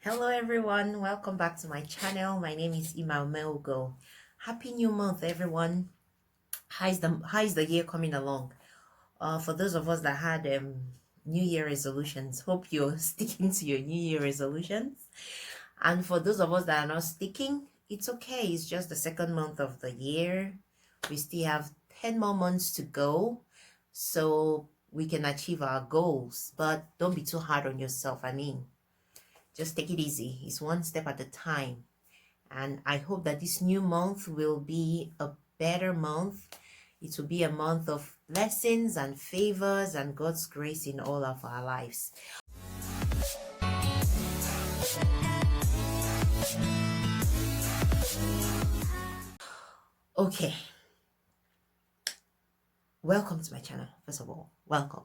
Hello everyone, welcome back to my channel. My name is Ima Melgo. Happy new month everyone. How's the year coming along? For those of us that had New Year resolutions, hope you're sticking to your New Year resolutions. And for those of us that are not sticking, it's okay. It's just the second month of the year. We still have 10 more months to go, so we can achieve our goals. But don't be too hard on yourself. Just take it easy. It's one step at a time. And I hope that this new month will be a better month. It will be a month of blessings and favors and God's grace in all of our lives. Okay. Welcome to my channel. First of all, welcome.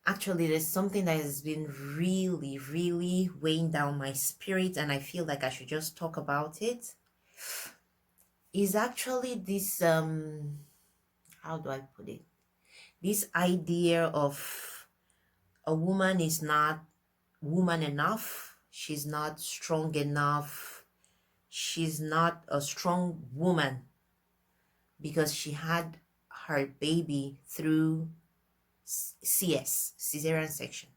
Actually, there's something that has been really weighing down my spirit, and I feel like I should just talk about it. Is actually this how do I put it? This idea of a woman is not woman enough, she's not strong enough, she's not a strong woman because she had her baby through CS, cesarean section.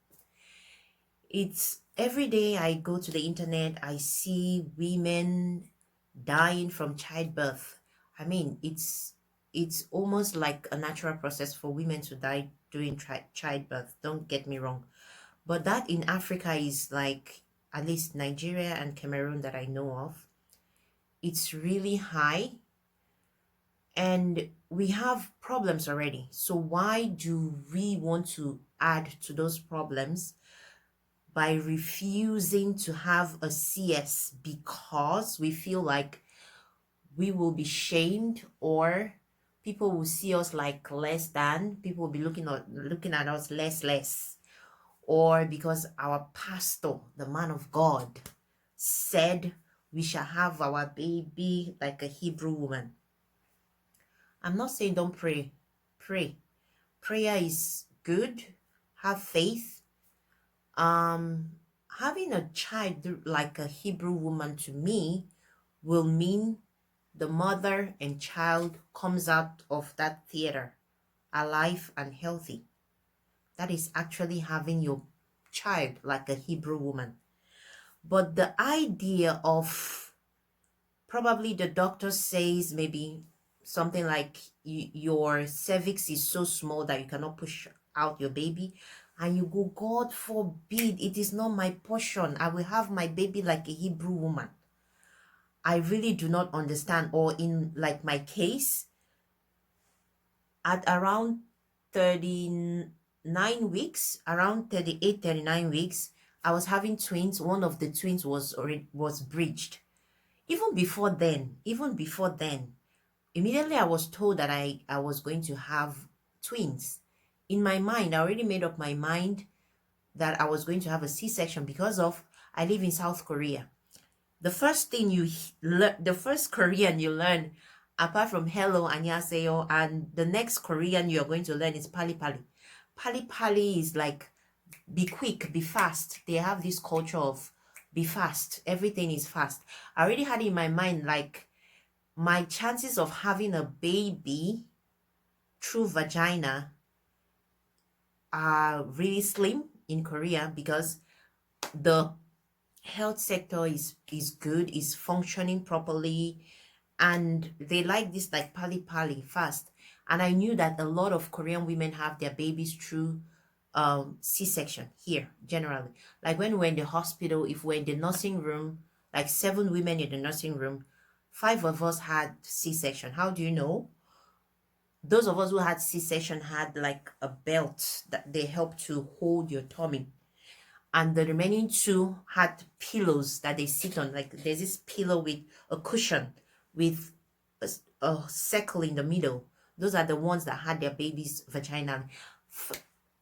It's every day I go to the internet, I see women dying from childbirth. It's almost like a natural process for women to die during childbirth. Don't get me wrong, but that in Africa is like, at least Nigeria and Cameroon that I know of, it's really high, and we have problems already. So why do we want to add to those problems by refusing to have a CS because we feel like we will be shamed, or people will see us like less than, people will be looking at us less, or because our pastor, the man of God, said we shall have our baby like a Hebrew woman. I'm not saying don't pray. Prayer is good. Have faith. Having a child like a Hebrew woman, to me, will mean the mother and child comes out of that theater alive and healthy. That is actually having your child like a Hebrew woman. But the idea of, probably the doctor says maybe something like your cervix is so small that you cannot push out your baby, and you go, God forbid, it is not my portion, I will have my baby like a Hebrew woman. I really do not understand. Or in like my case, at around 39 weeks, around 38, 39 weeks, I was having twins. One of the twins was breached. Even before then, immediately I was told that I was going to have twins. In my mind, I already made up my mind that I was going to have a C-section because of, I live in South Korea. The first thing you learn, the first Korean you learn, apart from hello, annyeonghaseyo, and the next Korean you're going to learn is pali pali. Pali pali is like, be quick, be fast. They have this culture of be fast. Everything is fast. I already had in my mind, like, my chances of having a baby through vagina are really slim in Korea because the health sector is good, is functioning properly, and they like this like pali pali fast. And I knew that a lot of Korean women have their babies through C-section here generally. Like when we're in the hospital, if we're in the nursing room, like 7 women in the nursing room, 5 of us had C-section. How do you know? Those of us who had C-section had like a belt that they help to hold your tummy, and the remaining 2 had pillows that they sit on. Like there's this pillow with a cushion with a circle in the middle. Those are the ones that had their babies vaginally.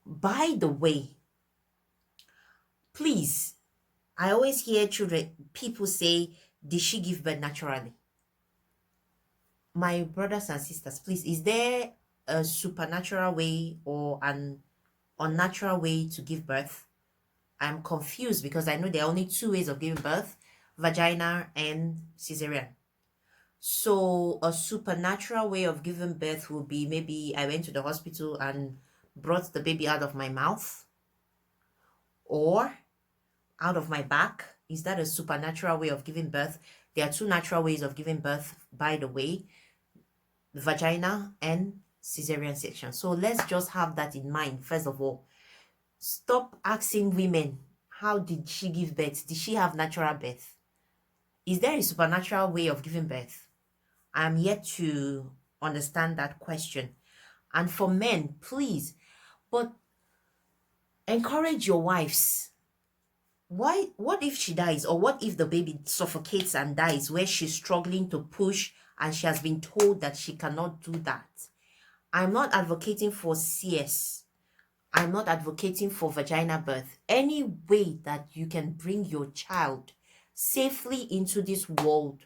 By the way, please, I always hear people say, did she give birth naturally? My brothers and sisters, please, is there a supernatural way or an unnatural way to give birth? I'm confused because I know there are only two ways of giving birth, vagina and cesarean. So a supernatural way of giving birth would be maybe I went to the hospital and brought the baby out of my mouth or out of my back. Is that a supernatural way of giving birth? There are two natural ways of giving birth, by the way, vagina and cesarean section. So let's just have that in mind, first of all. Stop asking women, how did she give birth? Did she have natural birth? Is there a supernatural way of giving birth? I am yet to understand that question. And for men, please, but encourage your wives. What if she dies, or what if the baby suffocates and dies where she's struggling to push and she has been told that she cannot do that? I'm not advocating for CS. I'm not advocating for vaginal birth. Any way that you can bring your child safely into this world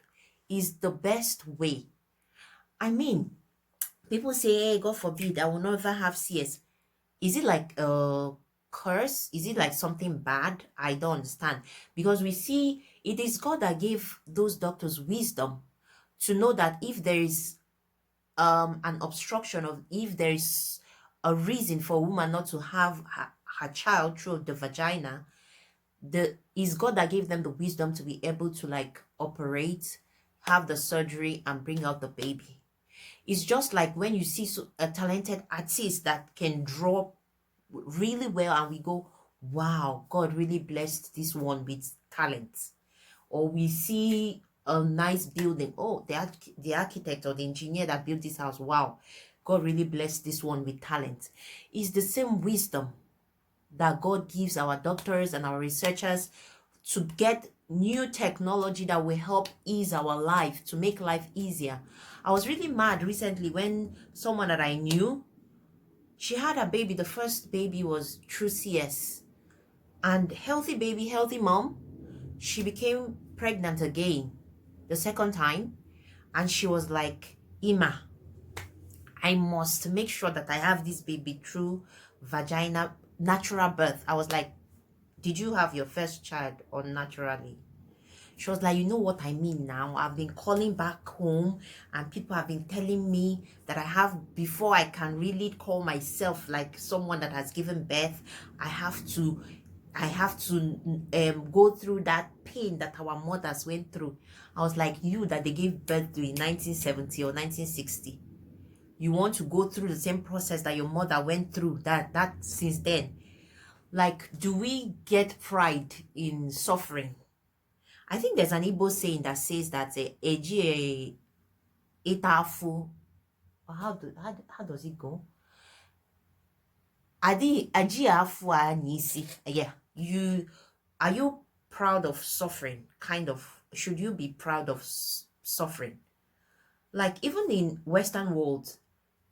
is the best way. I mean, people say, hey, God forbid, I will never have CS. Is it like a curse? Is it like something bad? I don't understand. Because we see it is God that gave those doctors wisdom to know that if there is an obstruction, of if there is a reason for a woman not to have her child through the vagina, is God that gave them the wisdom to be able to like operate, have the surgery and bring out the baby. It's just like when you see a talented artist that can draw really well and we go, wow, God really blessed this one with talent. Or we see a nice building, oh, the architect or the engineer that built this house, wow, God really blessed this one with talent. It's the same wisdom that God gives our doctors and our researchers to get new technology that will help ease our life, to make life easier. I was really mad recently when someone that I knew, she had a baby. The first baby was through CS. And healthy baby, healthy mom. She became pregnant again the second time. And she was like, Ima, I must make sure that I have this baby through vagina, natural birth. I was like, did you have your first child or naturally? She was like, you know what I mean now? I've been calling back home and people have been telling me that I have, before I can really call myself like someone that has given birth, I have to go through that pain that our mothers went through. I was like, you that they gave birth to in 1970 or 1960. You want to go through the same process that your mother went through that since then. Like, do we get pride in suffering? I think there's an Igbo saying that says that eji itafu. How does it go? Adi aji afu anisi. Yeah. Are you proud of suffering? Kind of. Should you be proud of suffering? Like even in Western world,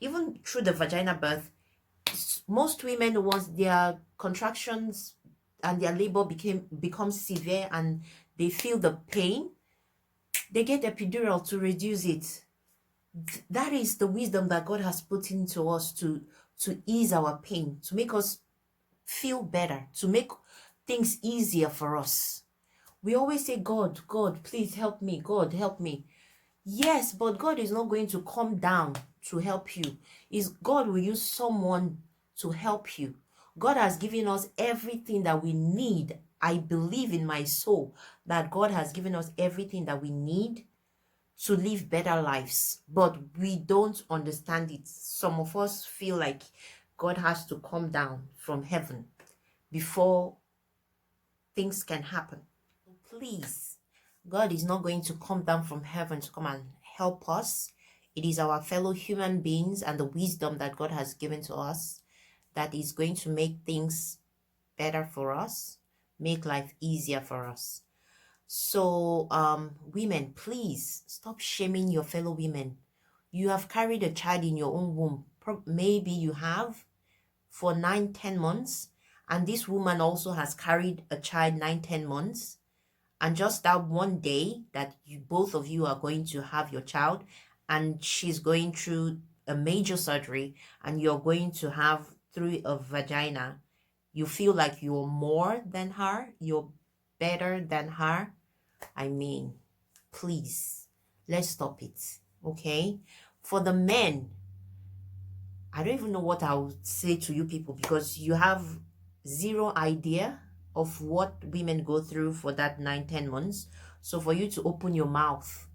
even through the vaginal birth, most women, once their contractions and their labor becomes severe and they feel the pain, they get epidural to reduce it. That is the wisdom that God has put into us to ease our pain, to make us feel better, to make things easier for us. We always say, God, please help me. God, help me. Yes, but God is not going to come down to help you. God will use someone to help you. God has given us everything that we need. I believe in my soul that God has given us everything that we need to live better lives, but we don't understand it. Some of us feel like God has to come down from heaven before things can happen. Please, God is not going to come down from heaven to come and help us. It is our fellow human beings and the wisdom that God has given to us that is going to make things better for us, make life easier for us. So, women, please stop shaming your fellow women. You have carried a child in your own womb. Maybe you have for 9-10 months. And this woman also has carried a child 9-10 months. And just that one day that both of you are going to have your child and she's going through a major surgery and you're going to have through a vagina, you feel like you're more than her, you're better than her. I mean, please, let's stop it. Okay? For the men, I don't even know what I would say to you people, because you have zero idea of what women go through for that 9, 10 months. So for you to open your mouth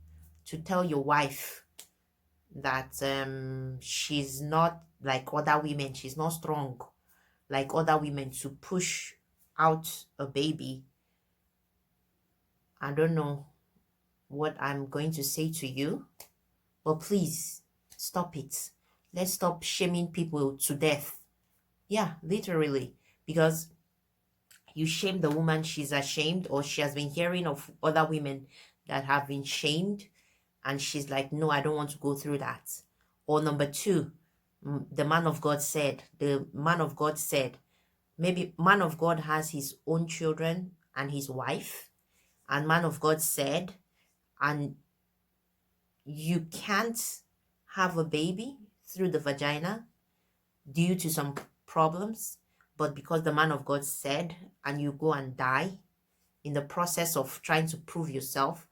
to tell your wife that she's not like other women, she's not strong like other women to push out a baby, I don't know what I'm going to say to you, but please stop it. Let's stop shaming people to death. Yeah, literally. Because you shame the woman, she's ashamed, or she has been hearing of other women that have been shamed, and she's like, no, I don't want to go through that. Or number two, the man of God said, maybe man of God has his own children and his wife, and man of God said, and you can't have a baby through the vagina due to some problems, but because the man of God said, and you go and die in the process of trying to prove yourself,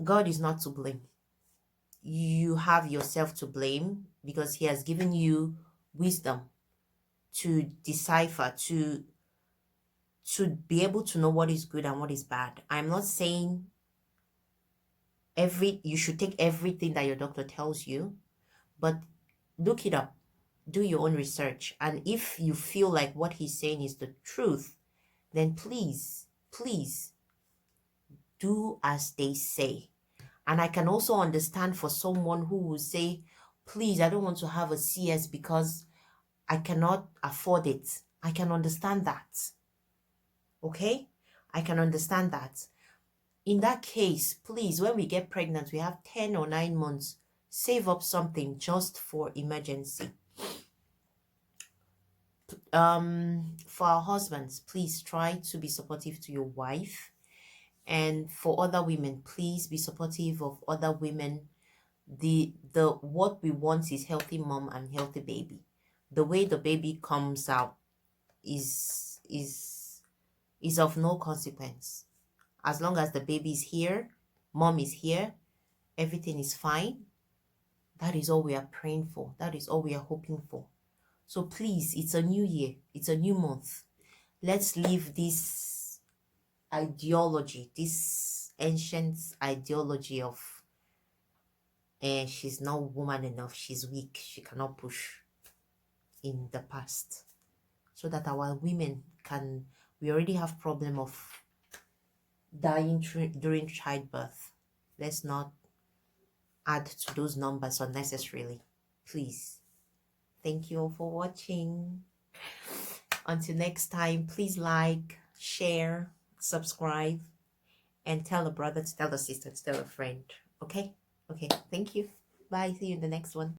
God is not to blame. You have yourself to blame, because he has given you wisdom to decipher, to be able to know what is good and what is bad. I'm not saying you should take everything that your doctor tells you, but look it up, do your own research, and if you feel like what he's saying is the truth, then please do as they say. And I can also understand for someone who will say, please, I don't want to have a CS because I cannot afford it. I can understand that. Okay? I can understand that. In that case, please, when we get pregnant, we have 10 or 9 months, save up something just for emergency. For our husbands, please try to be supportive to your wife. And for other women, please be supportive of other women. The what we want is healthy mom and healthy baby. The way the baby comes out is of no consequence. As long as the baby is here, mom is here, everything is fine. That is all we are praying for. That is all we are hoping for. So please, it's a new year. It's a new month. Let's leave this ideology, this ancient ideology of she's not woman enough, she's weak, she cannot push, in the past, so that our women can, we already have problem of dying during childbirth. Let's not add to those numbers unnecessarily, please. Thank you all for watching. Until next time, please like, share, subscribe, and tell a brother to tell a sister to tell a friend. Okay? Okay. Thank you. Bye. See you in the next one.